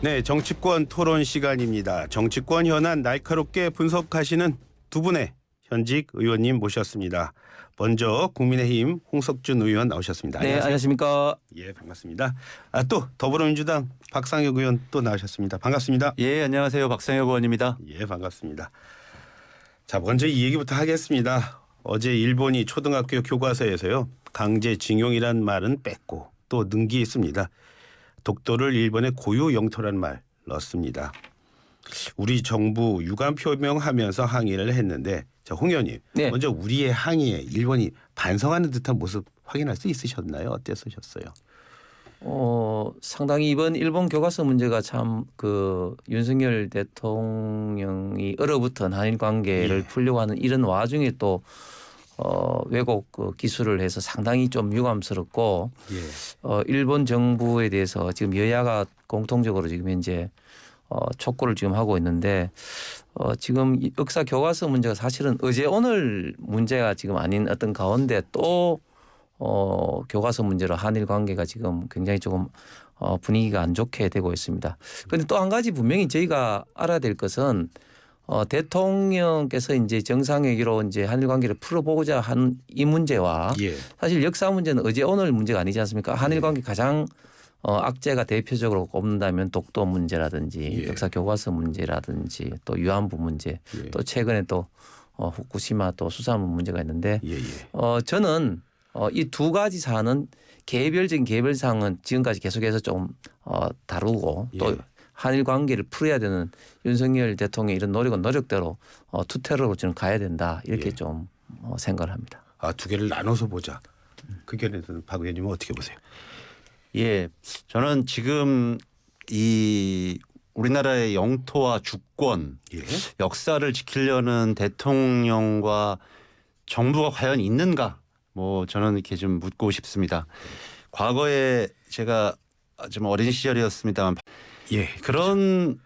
네, 정치권 토론 시간입니다. 정치권 현안 날카롭게 분석하시는 두 분의 현직 의원님 모셨습니다. 먼저 국민의힘 홍석준 의원 나오셨습니다. 네, 안녕하세요. 안녕하십니까. 예, 반갑습니다. 또 더불어민주당 박상혁 의원 또 나오셨습니다. 반갑습니다. 예, 안녕하세요. 박상혁 의원입니다. 예, 반갑습니다. 자, 먼저 이 얘기부터 하겠습니다. 어제 일본이 초등학교 교과서에서요, 강제징용이란 말은 뺐고 또 능기했습니다. 독도를 일본의 고유 영토란 말 넣었습니다. 우리 정부 유감 표명하면서 항의를 했는데, 자, 홍 의원님, 네. 먼저 우리의 항의에 일본이 반성하는 듯한 모습 확인할 수 있으셨나요? 어땠으셨어요? 상당히 이번 일본 교과서 문제가 참 그 윤석열 대통령이 얼어붙은 한일 관계를 풀려고 하는 이런 와중에 또 왜곡 기술을 해서 상당히 좀 유감스럽고 일본 정부에 대해서 지금 여야가 공통적으로 지금 현재 촉구를 지금 하고 있는데 지금 이 역사 교과서 문제가 사실은 어제 오늘 문제가 지금 아닌 어떤 가운데 또 교과서 문제로 한일 관계가 지금 굉장히 조금 분위기가 안 좋게 되고 있습니다. 그런데 또 한 가지 분명히 저희가 알아야 될 것은 대통령께서 이제 정상회의로 이제 한일 관계를 풀어보고자 한 이 문제와 사실 역사 문제는 어제 오늘 문제가 아니지 않습니까? 한일 관계 가장 악재가 대표적으로 꼽는다면 독도 문제라든지 역사 교과서 문제라든지 또 위안부 문제 또 최근에 또 후쿠시마 또 수산물 문제가 있는데 저는 이 두 가지 사안은 개별적인 개별 사항은 지금까지 계속해서 좀 다루고 또 한일 관계를 풀어야 되는 윤석열 대통령의 이런 노력은 노력대로 투테러로 저는 가야 된다 이렇게 좀 생각을 합니다. 두 개를 나눠서 보자. 그 견해는 박 의원님은 어떻게 보세요? 예, 저는 지금 이 우리나라의 영토와 주권, 역사를 지키려는 대통령과 정부가 과연 있는가? 뭐 저는 이렇게 좀 묻고 싶습니다. 과거에 제가 좀 어린 시절이었습니다만 그런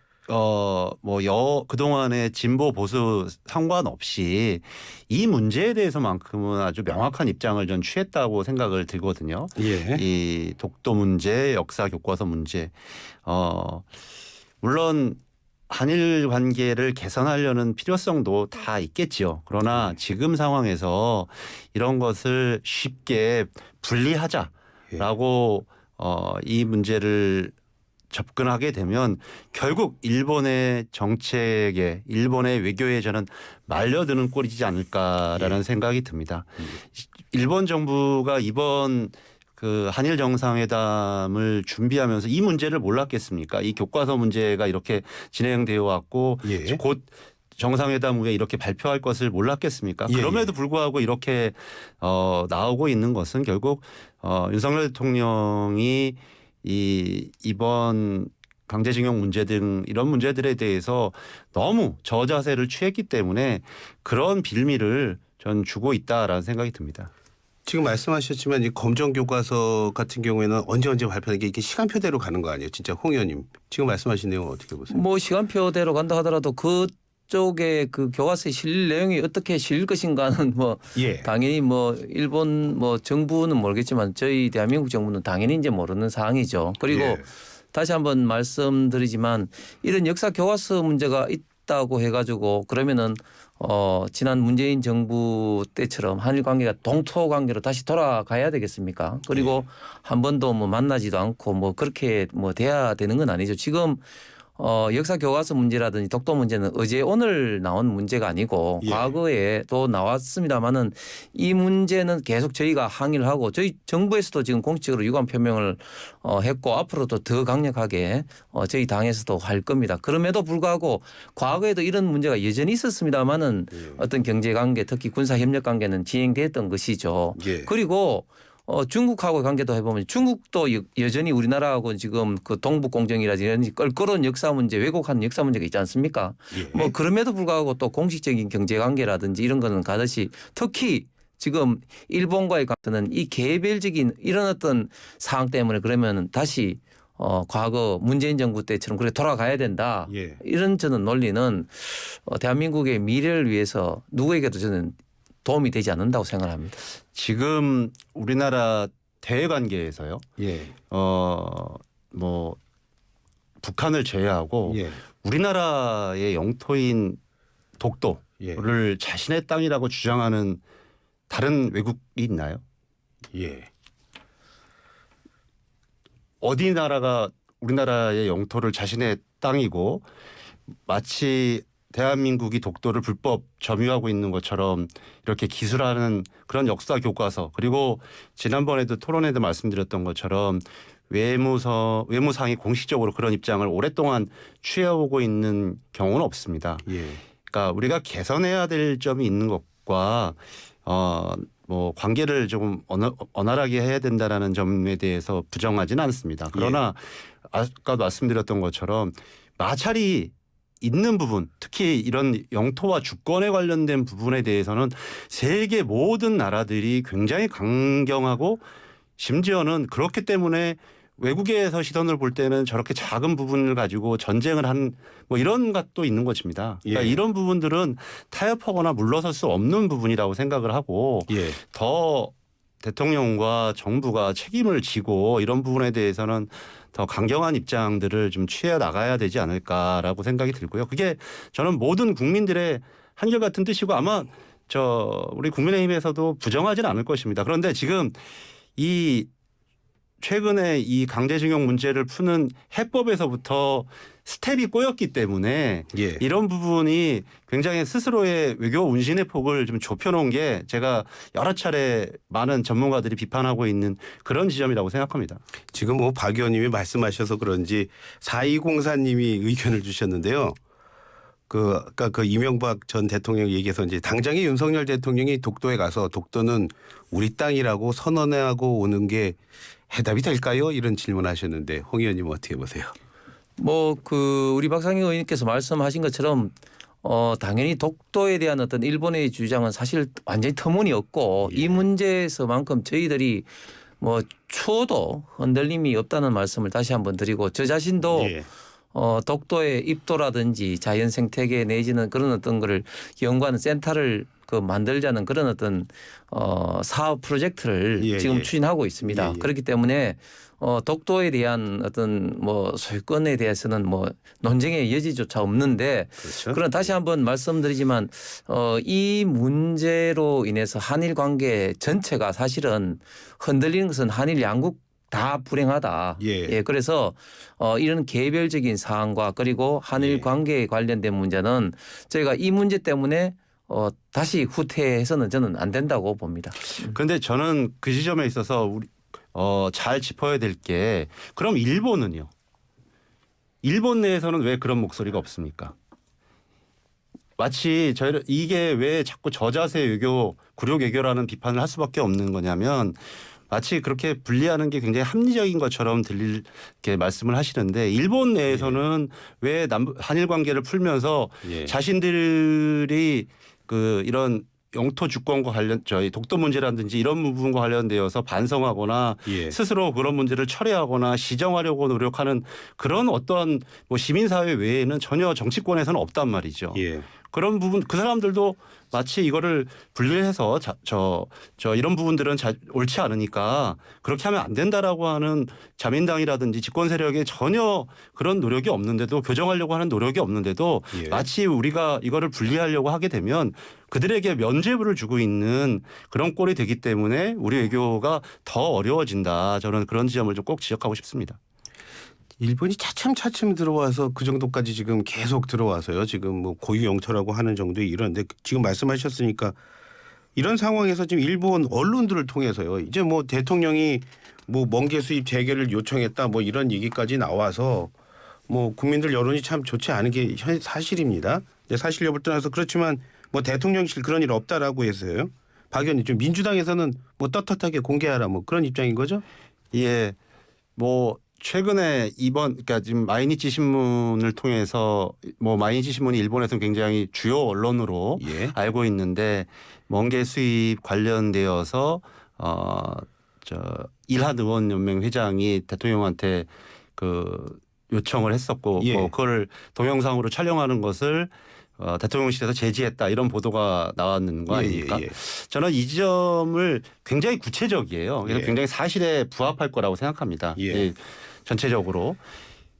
그동안의 진보 보수 상관없이 이 문제에 대해서만큼은 아주 명확한 입장을 전 취했다고 생각을 들거든요. 이 독도 문제, 역사 교과서 문제. 물론 한일 관계를 개선하려는 필요성도 다 있겠지요. 그러나 지금 상황에서 이런 것을 쉽게 분리하자라고 이 문제를 접근하게 되면 결국 일본의 정책에 일본의 외교에 저는 말려드는 꼴이지 않을까라는 생각이 듭니다. 일본 정부가 이번 그 한일 정상회담을 준비하면서 이 문제를 몰랐겠습니까? 이 교과서 문제가 이렇게 진행되어 왔고 곧 정상회담 후에 이렇게 발표할 것을 몰랐겠습니까? 그럼에도 불구하고 이렇게 나오고 있는 것은 결국 윤석열 대통령이 이번 강제징용 문제 등 이런 문제들에 대해서 너무 저자세를 취했기 때문에 그런 빌미를 전 주고 있다라는 생각이 듭니다. 지금 말씀하셨지만 이 검정 교과서 같은 경우에는 언제 발표하는 게 이게 시간표대로 가는 거 아니에요? 진짜 홍 의원님 지금 말씀하신 내용은 어떻게 보세요? 뭐 시간표대로 간다 하더라도 그쪽에 그 교과서에 실릴 내용이 어떻게 실릴 것인가는 뭐 당연히 뭐 일본 뭐 정부는 모르겠지만 저희 대한민국 정부는 당연히 이제 모르는 사항이죠. 그리고 다시 한번 말씀드리지만 이런 역사 교과서 문제가 있다고 해가지고 그러면은 지난 문재인 정부 때처럼 한일 관계가 동토 관계로 다시 돌아가야 되겠습니까? 그리고 한 번도 뭐 만나지도 않고 뭐 그렇게 뭐 돼야 되는 건 아니죠. 지금 역사 교과서 문제라든지 독도 문제는 어제 오늘 나온 문제가 아니고 과거에 또 나왔습니다마는 이 문제는 계속 저희가 항의를 하고 저희 정부에서도 지금 공식적으로 유감 표명을 했고 앞으로도 더 강력하게 저희 당에서도 할 겁니다. 그럼에도 불구하고 과거에도 이런 문제가 여전히 있었습니다마는 어떤 경제 관계 특히 군사 협력 관계는 진행됐던 것이죠. 그리고 중국하고 관계도 해보면 중국도 여전히 우리나라하고 지금 그 동북 공정이라든지 껄끄러운 역사 문제 왜곡한 역사 문제가 있지 않습니까? 뭐 그럼에도 불구하고 또 공식적인 경제 관계라든지 이런 거는 가듯이 특히 지금 일본과의 관계는 이 개별적인 이런 어떤 사항 때문에 그러면 다시 과거 문재인 정부 때처럼 그렇게 돌아가야 된다. 이런 저는 논리는 대한민국의 미래를 위해서 누구에게도 저는 도움이 되지 않는다고 생각합니다. 지금 우리나라 대외 관계에서요. 뭐 북한을 제외하고 예. 우리나라의 영토인 독도를 예. 자신의 땅이라고 주장하는 다른 외국이 있나요? 예. 어디 나라가 우리나라의 영토를 자신의 땅이고 마치 대한민국이 독도를 불법 점유하고 있는 것처럼 이렇게 기술하는 그런 역사 교과서, 그리고 지난번에도 토론에도 말씀드렸던 것처럼 외무상이 공식적으로 그런 입장을 오랫동안 취해오고 있는 경우는 없습니다. 예. 그러니까 우리가 개선해야 될 점이 있는 것과 뭐 관계를 조금 원활하게 해야 된다라는 점에 대해서 부정하지는 않습니다. 그러나 아까 말씀드렸던 것처럼 마찰이 있는 부분, 특히 이런 영토와 주권에 관련된 부분에 대해서는 세계 모든 나라들이 굉장히 강경하고, 심지어는 그렇기 때문에 외국에서 시선을 볼 때는 저렇게 작은 부분을 가지고 전쟁을 한 뭐 이런 것도 있는 것입니다. 그러니까 예. 이런 부분들은 타협하거나 물러설 수 없는 부분이라고 생각을 하고, 예. 더 대통령과 정부가 책임을 지고 이런 부분에 대해서는 더 강경한 입장들을 좀 취해 나가야 되지 않을까라고 생각이 들고요. 그게 저는 모든 국민들의 한결같은 뜻이고, 아마 우리 국민의힘에서도 부정하지는 않을 것입니다. 그런데 지금 이 최근에 이 강제징용 문제를 푸는 해법에서부터 스텝이 꼬였기 때문에 예. 이런 부분이 굉장히 스스로의 외교 운신의 폭을 좀 좁혀놓은 게 제가 여러 차례 많은 전문가들이 비판하고 있는 그런 지점이라고 생각합니다. 지금 뭐 박 의원님이 말씀하셔서 그런지 4204님이 의견을 주셨는데요. 아까 그 이명박 전 대통령 얘기해서 이제 당장에 윤석열 대통령이 독도에 가서 독도는 우리 땅이라고 선언하고 오는 게 해답이 될까요? 이런 질문하셨는데 홍 의원님 어떻게 보세요? 뭐 우리 박상희 의원님께서 말씀하신 것처럼 당연히 독도에 대한 어떤 일본의 주장은 사실 완전히 터무니없고 예. 이 문제에서만큼 저희들이 뭐 추워도 흔들림이 없다는 말씀을 다시 한번 드리고, 저 자신도 예. 독도의 입도라든지 자연 생태계 내지는 그런 어떤 거를 연구하는 센터를 만들자는 그런 어떤 사업 프로젝트를 예, 지금 예. 추진하고 있습니다. 예, 예. 그렇기 때문에 독도에 대한 어떤 뭐 소유권에 대해서는 뭐 논쟁의 여지조차 없는데, 그렇죠. 그런 다시 한번 말씀드리지만 이 문제로 인해서 한일 관계 전체가 사실은 흔들리는 것은 한일 양국 다 불행하다. 예. 그래서 이런 개별적인 사안과 그리고 한일 예. 관계에 관련된 문제는 저희가 이 문제 때문에 다시 후퇴해서는 저는 안 된다고 봅니다. 그런데 저는 그 지점에 있어서 우리 잘 짚어야 될 게, 그럼 일본은요? 일본 내에서는 왜 그런 목소리가 없습니까? 마치 이게 왜 자꾸 저자세 외교, 굴욕 외교라는 비판을 할 수밖에 없는 거냐면, 마치 그렇게 분리하는 게 굉장히 합리적인 것처럼 들리게 말씀을 하시는데, 일본 내에서는 왜 한일 관계를 풀면서 예. 자신들이 이런 영토 주권과 저희 독도 문제라든지 이런 부분과 관련되어서 반성하거나 예. 스스로 그런 문제를 철회하거나 시정하려고 노력하는 그런 어떤 뭐 시민사회 외에는 전혀 정치권에서는 없단 말이죠. 예. 그런 부분, 그 사람들도 마치 이거를 분리해서 이런 부분들은 옳지 않으니까 그렇게 하면 안 된다라고 하는 자민당이라든지 집권 세력에 전혀 그런 노력이 없는데도, 교정하려고 하는 노력이 없는데도 예. 마치 우리가 이거를 분리하려고 하게 되면 그들에게 면죄부를 주고 있는 그런 꼴이 되기 때문에 우리 외교가 더 어려워진다. 저는 그런 지점을 좀 꼭 지적하고 싶습니다. 일본이 차츰 들어와서 그 정도까지 지금 계속 들어와서요. 지금 뭐 고유 영토라고 하는 정도의 이런데, 지금 말씀하셨으니까 이런 상황에서 지금 일본 언론들을 통해서요. 이제 뭐 대통령이 뭐 멍게 수입 재개를 요청했다 뭐 이런 얘기까지 나와서 뭐 국민들 여론이 참 좋지 않은 게 사실입니다. 사실 여부를 떠나서 그렇지만 뭐 대통령실 그런 일 없다라고 해서요. 박 의원님, 좀 민주당에서는 뭐 떳떳하게 공개하라 뭐 그런 입장인 거죠? 예, 뭐 최근에 그러니까 지금 마이니치 신문을 통해서, 뭐 마이니치 신문이 일본에서는 굉장히 주요 언론으로 예. 알고 있는데, 멍게 수입 관련되어서 일한 의원연맹 회장이 대통령한테 요청을 했었고, 예. 그걸 동영상으로 촬영하는 것을 대통령실에서 제지했다, 이런 보도가 나왔는 거 아닙니까? 예. 저는 이 점을 굉장히 구체적이에요. 그래서 예. 굉장히 사실에 부합할 거라고 생각합니다. 예. 예, 전체적으로.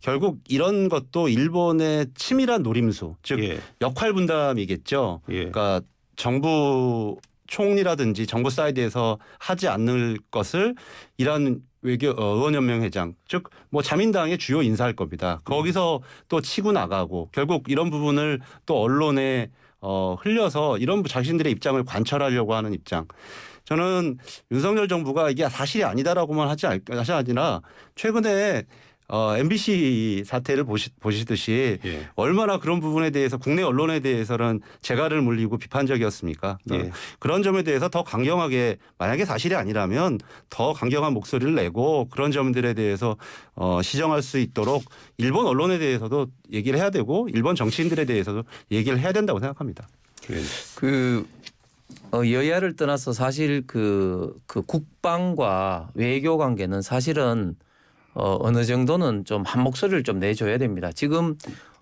결국 이런 것도 일본의 치밀한 노림수, 즉 예. 역할 분담이겠죠. 예. 그러니까 정부 총리라든지 정부 사이드에서 하지 않을 것을 이런 의원연맹회장, 즉 뭐 자민당의 주요 인사할 겁니다. 거기서 또 치고 나가고 결국 이런 부분을 또 언론에 흘려서 이런 자신들의 입장을 관철하려고 하는 입장. 저는 윤석열 정부가 이게 사실이 아니다라고만 하지 아니라 최근에 MBC 사태를 보시듯이 예. 얼마나 그런 부분에 대해서 국내 언론에 대해서는 재갈을 물리고 비판적이었습니까? 예. 그런 점에 대해서 더 강경하게 만약에 사실이 아니라면 더 강경한 목소리를 내고 그런 점들에 대해서 시정할 수 있도록 일본 언론에 대해서도 얘기를 해야 되고 일본 정치인들에 대해서도 얘기를 해야 된다고 생각합니다. 그 여야를 떠나서 사실 그 국방과 외교 관계는 사실은 어느 정도는 좀 한 목소리를 좀 내줘야 됩니다. 지금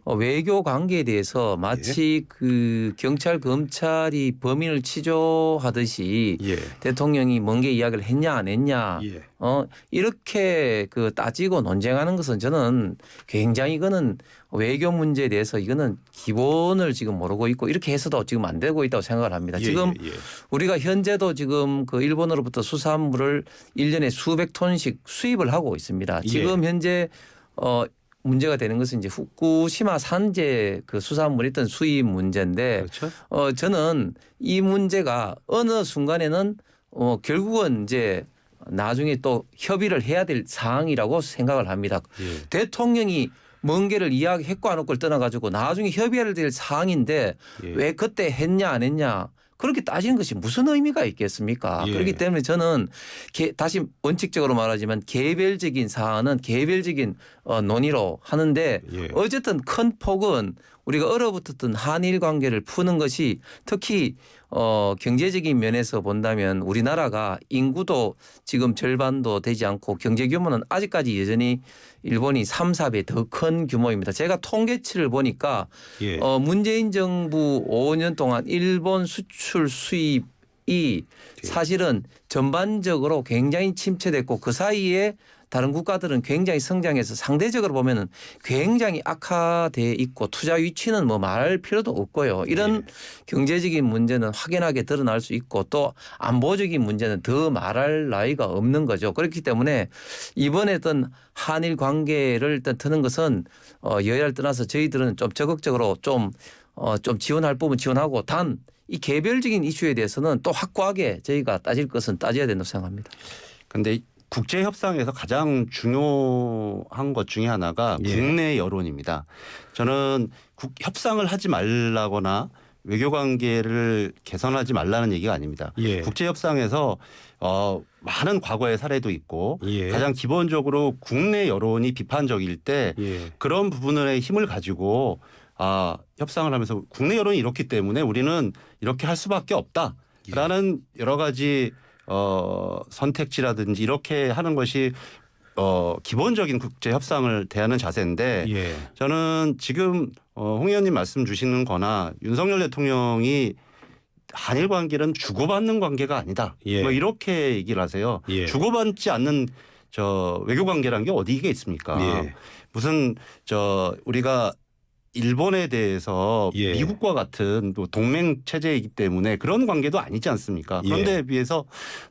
외교 관계에 대해서 마치 그 경찰 검찰이 범인을 치조하듯이 예. 대통령이 뭔게 이야기를 했냐 안 했냐 예. 이렇게 그 따지고 논쟁하는 것은 저는 굉장히 이거는 외교 문제에 대해서 이거는 기본을 지금 모르고 있고 이렇게 해서도 지금 안 되고 있다고 생각을 합니다. 예, 지금 예, 예. 우리가 현재도 지금 그 일본으로부터 수산물을 1년에 수백 톤씩 수입을 하고 있습니다. 지금 현재 문제가 되는 것은 이제 후쿠시마 산재 그 수산물이 있던 수입 문제인데 그렇죠. 저는 이 문제가 어느 순간에는 결국은 이제 나중에 또 협의를 해야 될 사항이라고 생각을 합니다. 예. 대통령이 먼 길을 이야기했고 안 했고를 떠나가지고 나중에 협의해야 될 사항인데 예. 왜 그때 했냐 안 했냐 그렇게 따지는 것이 무슨 의미가 있겠습니까? 예. 그렇기 때문에 저는 다시 원칙적으로 말하지만 개별적인 사안은 개별적인 논의로 하는데 예. 어쨌든 큰 폭은 우리가 얼어붙었던 한일 관계를 푸는 것이 특히 경제적인 면에서 본다면 우리나라가 인구도 지금 절반도 되지 않고 경제 규모는 아직까지 여전히 일본이 3, 4배 더 큰 규모입니다. 제가 통계치를 보니까 예. 문재인 정부 5년 동안 일본 수출 수입이 사실은 전반적으로 굉장히 침체됐고 그 사이에 다른 국가들은 굉장히 성장해서 상대적으로 보면은 굉장히 악화돼 있고 투자 위치는 뭐 말할 필요도 없고요. 이런 경제적인 문제는 확연하게 드러날 수 있고 또 안보적인 문제는 더 말할 나위가 없는 거죠. 그렇기 때문에 이번에 어떤 한일 관계를 일단 트는 것은 여야를 떠나서 저희들은 좀 적극적으로 좀 지원할 부분 지원하고 단 이 개별적인 이슈에 대해서는 또 확고하게 저희가 따질 것은 따져야 된다고 생각합니다. 그런데 국제 협상에서 가장 중요한 것 중에 하나가 예. 국내 여론입니다. 저는 협상을 하지 말라거나 외교 관계를 개선하지 말라는 얘기가 아닙니다. 예. 국제 협상에서 많은 과거의 사례도 있고 예. 가장 기본적으로 국내 여론이 비판적일 때 예. 그런 부분의 힘을 가지고 협상을 하면서 국내 여론이 이렇기 때문에 우리는 이렇게 할 수밖에 없다라는 여러 가지 선택지라든지 이렇게 하는 것이 기본적인 국제 협상을 대하는 자세인데 예. 저는 지금 홍 의원님 말씀 주시는 거나 윤석열 대통령이 한일 관계는 주고받는 관계가 아니다. 예. 뭐 이렇게 얘기를 하세요. 예. 주고받지 않는 외교 관계라는 게 어디에 있습니까? 예. 무슨 우리가 일본에 대해서 예. 미국과 같은 또 동맹 체제이기 때문에 그런 관계도 아니지 않습니까? 그런데 비해서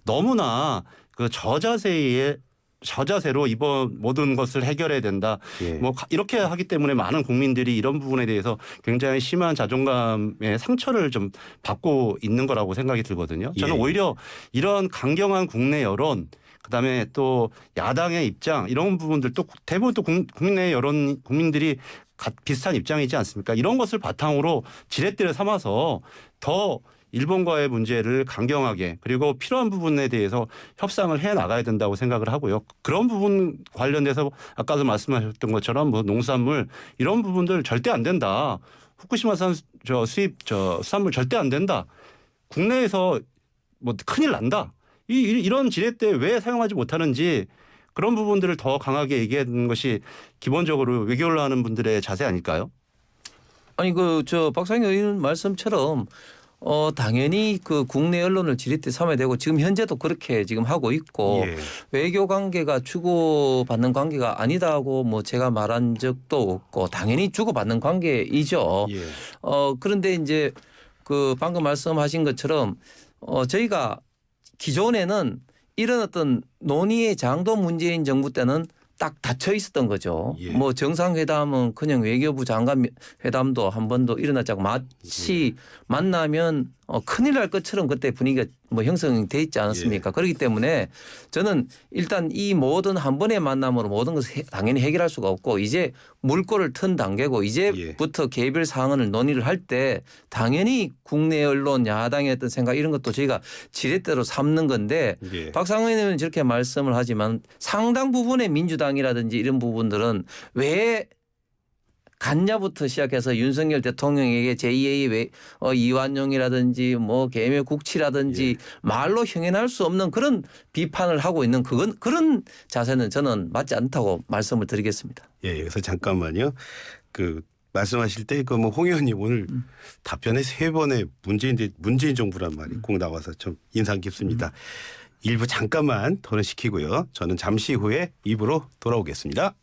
너무나 그 저자세로 이번 모든 것을 해결해야 된다. 예. 뭐 이렇게 하기 때문에 많은 국민들이 이런 부분에 대해서 굉장히 심한 자존감의 상처를 좀 받고 있는 거라고 생각이 들거든요. 저는 예. 오히려 이런 강경한 국내 여론 그다음에 또 야당의 입장 이런 부분들 또 대부분 또 국내 여론 국민들이 비슷한 입장이지 않습니까? 이런 것을 바탕으로 지렛대를 삼아서 더 일본과의 문제를 강경하게 그리고 필요한 부분에 대해서 협상을 해 나가야 된다고 생각을 하고요. 그런 부분 관련돼서 아까도 말씀하셨던 것처럼 뭐 농산물 이런 부분들 절대 안 된다. 후쿠시마산 수산물 절대 안 된다. 국내에서 뭐 큰일 난다. 이런 지렛대 왜 사용하지 못하는지 그런 부분들을 더 강하게 얘기하는 것이 기본적으로 외교를 하는 분들의 자세 아닐까요? 아니 박상현 의원 말씀처럼 당연히 그 국내 언론을 지렛대 삼아야 되고 지금 현재도 그렇게 지금 하고 있고 예. 외교 관계가 주고받는 관계가 아니다고 뭐 제가 말한 적도 없고 당연히 주고받는 관계이죠. 예. 그런데 이제 그 방금 말씀하신 것처럼 저희가 기존에는 이런 어떤 논의의 장도 문재인 정부 때는 딱 닫혀 있었던 거죠. 예. 뭐 정상회담은 그냥 외교부 장관 회담도 한 번도 일어나지 않고 마치 만나면 큰일 날 것처럼 그때 분위기가 뭐 형성돼 있지 않았습니까? 그렇기 때문에 저는 일단 이 모든 한 번의 만남으로 모든 것을 당연히 해결할 수가 없고 이제 물꼬를 튼 단계고 이제부터 개별 사항을 논의를 할 때 당연히 국내 언론 야당의 어떤 생각 이런 것도 저희가 지렛대로 삼는 건데 예. 박상원 의원은 저렇게 말씀을 하지만 상당 부분의 민주당이라든지 이런 부분들은 왜 갔냐부터 시작해서 윤석열 대통령에게 제2의 이완용이라든지 뭐 개묘국치라든지 말로 형연할 수 없는 그런 비판을 하고 있는 그런 자세는 저는 맞지 않다고 말씀을 드리겠습니다. 예, 여기서 잠깐만요. 그 말씀하실 때 그 뭐 홍 의원님 오늘 답변에 3번의 문재인 정부란 말이 꼭 나와서 좀 인상 깊습니다. 일부 잠깐만 더 시키고요. 저는 잠시 후에 입으로 돌아오겠습니다.